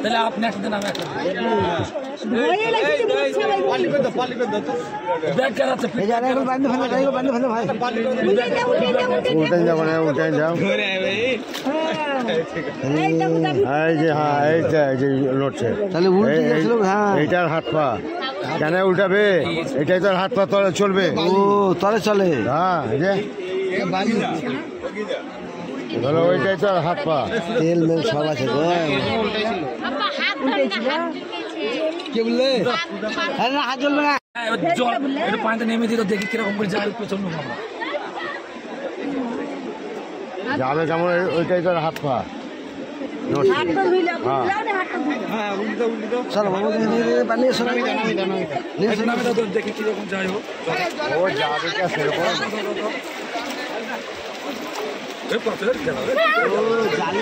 তাহলে আপনি একসাথে নামে একটা ব্যাগ কারাচ্ছে উল্টাই যাবো না উল্টাই যাও এই যে হ্যাঁ এইটা এই যে লড়ছে তাহলে এইটার হাত পা কেন উল্টাবে এটাই তোর হাত পা তলে চলবে ও তলে চলে হ্যাঁ এই যে ধরো ওইটাই তো হাত পা তেল মেল সব আছে কে বললে হাত জ্বলবে না জল একটু পানিতে নেমে দিল দেখি কিরকম করে যায় প্রচন্ড যাবে কেমন ওইটাই তো হাত পা দেখি কিরকম যাই হোক ও যাবে সেরকম জানি